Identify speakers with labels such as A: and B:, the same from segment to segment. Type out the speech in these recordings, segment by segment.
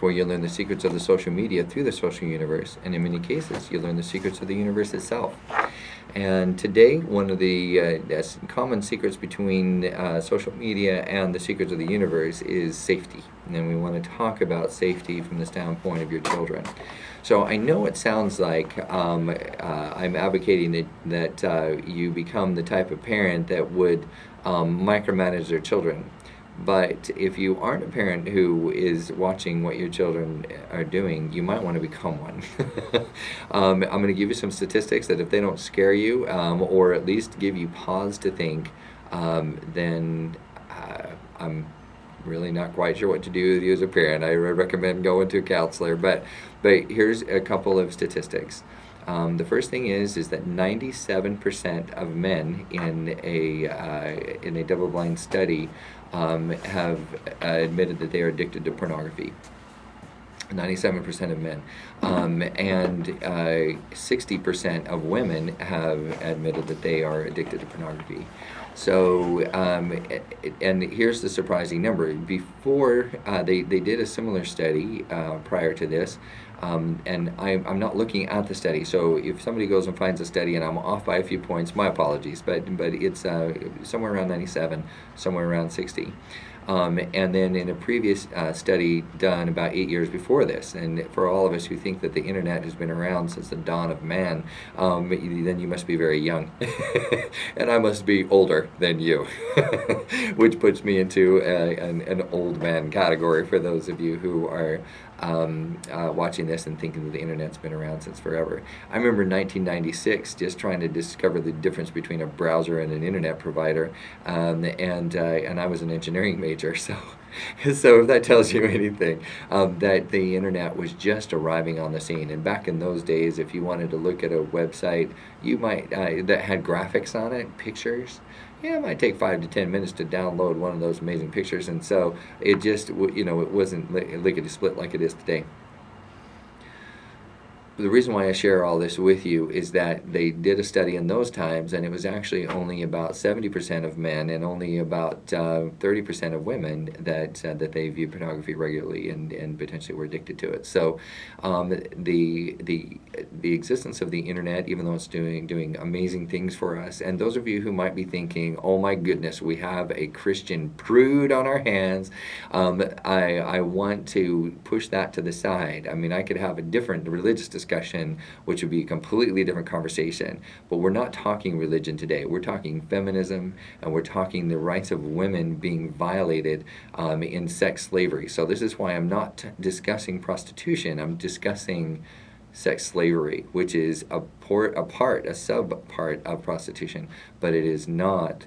A: where you learn the secrets of the social media through the social universe, and in many cases, you learn the secrets of the universe itself. And today, one of the common secrets between social media and the secrets of the universe is safety. And we want to talk about safety from the standpoint of your children. So I know it sounds like I'm advocating that you become the type of parent that would micromanage their children. But if you aren't a parent who is watching what your children are doing, you might want to become one. I'm going to give you some statistics that if they don't scare you, or at least give you pause to think, then I'm really not quite sure what to do with you as a parent. I recommend going to a counselor. But here's a couple of statistics. The first thing is that 97% of men in a double-blind study have admitted that they are addicted to pornography. 97% of men, and 60% of women have admitted that they are addicted to pornography. So, and here's the surprising number. Before they did a similar study prior to this, and I'm not looking at the study. So if somebody goes and finds a study and I'm off by a few points, my apologies. But it's somewhere around 97, somewhere around 60. And then in a previous study done about 8 years before this, and for all of us who think that the internet has been around since the dawn of man, then you must be very young, and I must be older than you, which puts me into an old man category for those of you who are watching this and thinking that the internet's been around since forever. I remember in 1996 just trying to discover the difference between a browser and an internet provider, and I was an engineering major, so if that tells you anything, that the internet was just arriving on the scene. And back in those days, if you wanted to look at a website, you might that had graphics on it, pictures. Yeah, it might take 5 to 10 minutes to download one of those amazing pictures, and so it just, it wasn't lickety-split like it is today. The reason why I share all this with you is that they did a study in those times, and it was actually only about 70% of men and only about 30% of women that they view pornography regularly and potentially were addicted to it. So the existence of the internet, even though it's doing amazing things for us, and those of you who might be thinking, oh my goodness, we have a Christian prude on our hands, I want to push that to the side. I mean, I could have a different religious discussion, which would be a completely different conversation. But we're not talking religion today. We're talking feminism, and we're talking the rights of women being violated in sex slavery. So this is why I'm not discussing prostitution. I'm discussing sex slavery, which is a sub-part of prostitution, but it is not.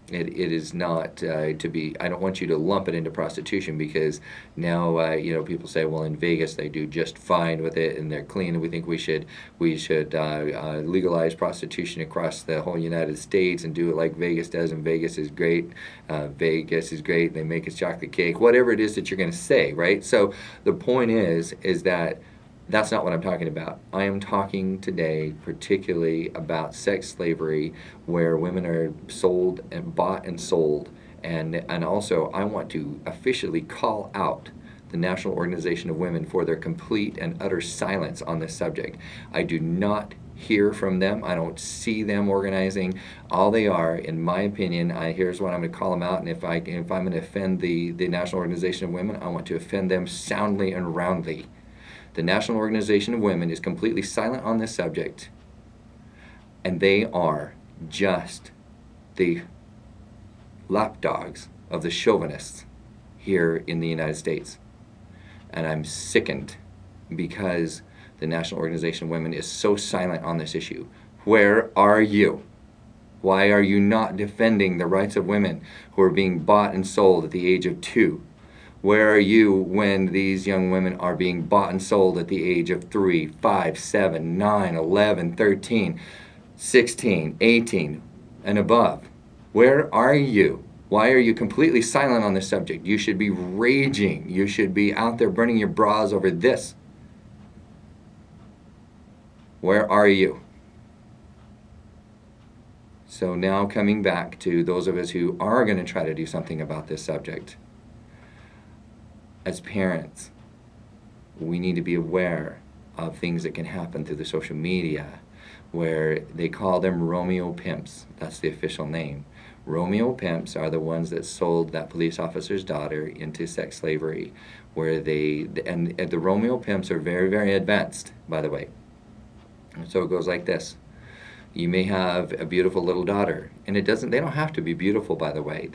A: It is not to be. I don't want you to lump it into prostitution, because now people say, well, in Vegas they do just fine with it and they're clean, and we think we should legalize prostitution across the whole United States and do it like Vegas does, and Vegas is great. Vegas is great. They make us chocolate cake. Whatever it is that you're going to say, right? So the point is that. That's not what I'm talking about. I am talking today particularly about sex slavery, where women are sold and bought and sold. And also I want to officially call out the National Organization of Women for their complete and utter silence on this subject. I do not hear from them. I don't see them organizing. All they are, in my opinion, here's what I'm going to call them out. And if I'm going to offend the National Organization of Women, I want to offend them soundly and roundly. The National Organization of Women is completely silent on this subject, and they are just the lapdogs of the chauvinists here in the United States. And I'm sickened because the National Organization of Women is so silent on this issue. Where are you? Why are you not defending the rights of women who are being bought and sold at the age of 2? Where are you when these young women are being bought and sold at the age of 3, 5, 7, 9, 11, 13, 16, 18, and above? Where are you? Why are you completely silent on this subject? You should be raging. You should be out there burning your bras over this. Where are you? So now coming back to those of us who are going to try to do something about this subject. as parents, we need to be aware of things that can happen through the social media, where they call them Romeo pimps. That's the official name. Romeo pimps are the ones that sold that police officer's daughter into sex slavery, where and the Romeo pimps are very, very advanced, by the way. And so it goes like this. You may have a beautiful little daughter, and they don't have to be beautiful, by the way.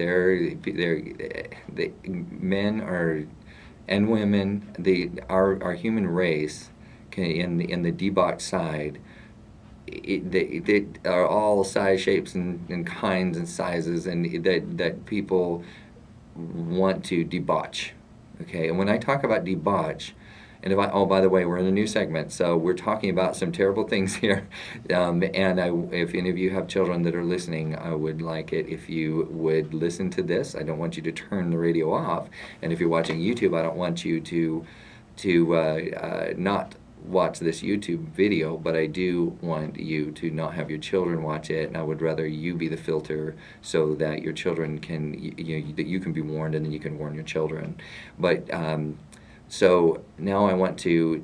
A: Men are, and women, our human race, in the debauched side, they are all size, shapes, and kinds and sizes, and that people want to debauch. Okay, and when I talk about debauch, and oh, by the way, we're in a new segment, so we're talking about some terrible things here. If any of you have children that are listening, I would like it if you would listen to this. I don't want you to turn the radio off, and if you're watching YouTube, I don't want you to not watch this YouTube video, but I do want you to not have your children watch it, and I would rather you be the filter so that your children can, that you can be warned, and then you can warn your children. But so now I want to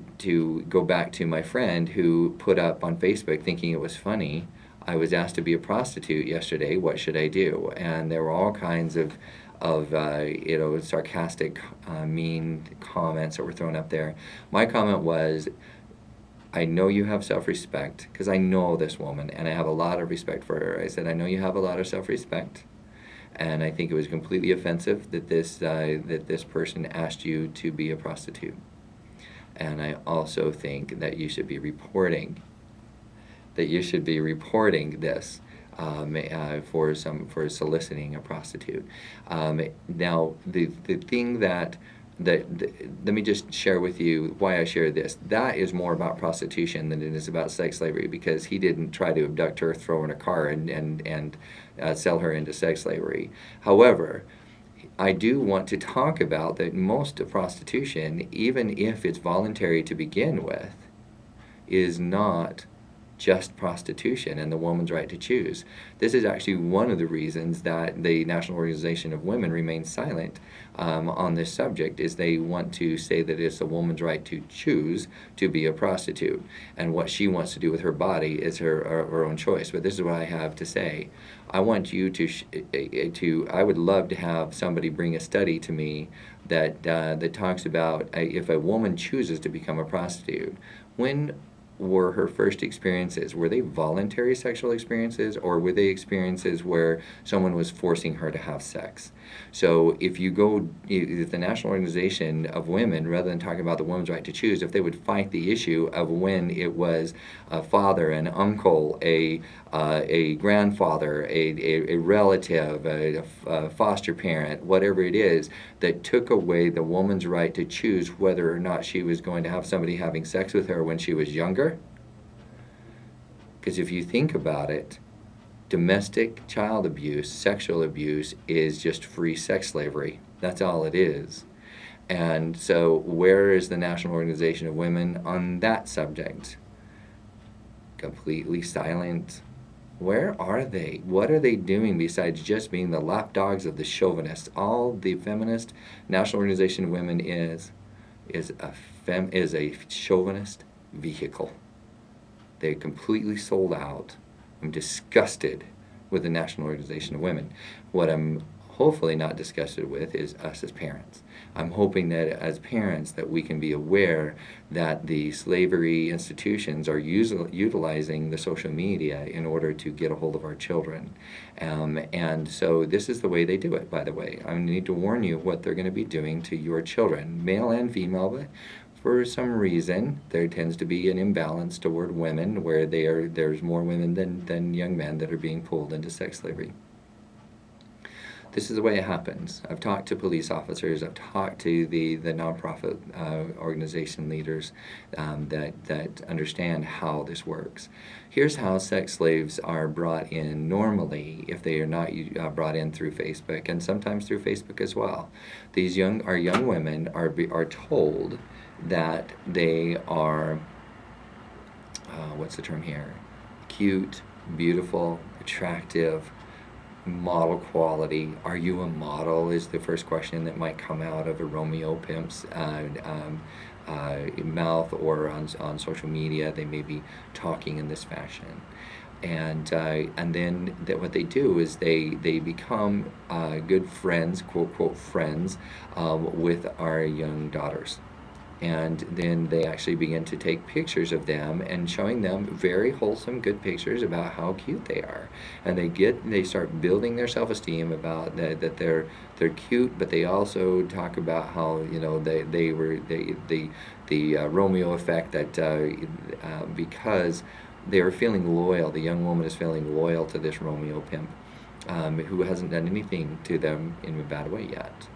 A: go back to my friend who put up on Facebook, thinking it was funny, I was asked to be a prostitute yesterday, what should I do? And there were all kinds of sarcastic, mean comments that were thrown up there. My comment was, I know you have self-respect, because I know this woman, and I have a lot of respect for her. I said, I know you have a lot of self-respect, and I think it was completely offensive that this person asked you to be a prostitute. And I also think that you should be reporting this for soliciting a prostitute. Now, the thing that let me just share with you why I share this. That is more about prostitution than it is about sex slavery, because he didn't try to abduct her, throw her in a car, and sell her into sex slavery. However, I do want to talk about that most of prostitution, even if it's voluntary to begin with, is not just prostitution and the woman's right to choose. This is actually one of the reasons that the National Organization of Women remains silent on this subject, is they want to say that it's a woman's right to choose to be a prostitute, and what she wants to do with her body is her own choice. But this is what I have to say. I want you I would love to have somebody bring a study to me that talks about if a woman chooses to become a prostitute, when were her first experiences? Were they voluntary sexual experiences, or were they experiences where someone was forcing her to have sex? So if the National Organization of Women, rather than talking about the woman's right to choose, if they would fight the issue of when it was a father, an uncle, a grandfather, a relative, a foster parent, whatever it is, that took away the woman's right to choose whether or not she was going to have somebody having sex with her when she was younger. Because if you think about it, domestic child abuse, sexual abuse, is just free sex slavery. That's all it is. And so where is the National Organization of Women on that subject? Completely silent. Where are they? What are they doing besides just being the lapdogs of the chauvinists? All the feminist National Organization of Women is a chauvinist vehicle. They're completely sold out. I'm disgusted with the National Organization of Women. What I'm hopefully not disgusted with is us as parents. I'm hoping that as parents that we can be aware that the slavery institutions are utilizing the social media in order to get a hold of our children. And so this is the way they do it, by the way. I need to warn you what they're going to be doing to your children, male and female, but for some reason there tends to be an imbalance toward women, where there's more women than young men that are being pulled into sex slavery. This is the way it happens. I've talked to police officers, I've talked to the nonprofit organization leaders that understand how this works. Here's how sex slaves are brought in normally, if they are not brought in through Facebook, and sometimes through Facebook as well. These young women are told that they are, what's the term here? Cute, beautiful, attractive, model quality. Are you a model? Is the first question that might come out of a Romeo pimp's mouth, or on social media. They may be talking in this fashion. And then what they do is they become good friends, quote quote friends, with our young daughters. And then they actually begin to take pictures of them and showing them very wholesome, good pictures about how cute they are. And they start building their self-esteem about that they're cute, but they also talk about how, you know, they were the Romeo effect, that because they are feeling loyal, the young woman is feeling loyal to this Romeo pimp, who hasn't done anything to them in a bad way yet.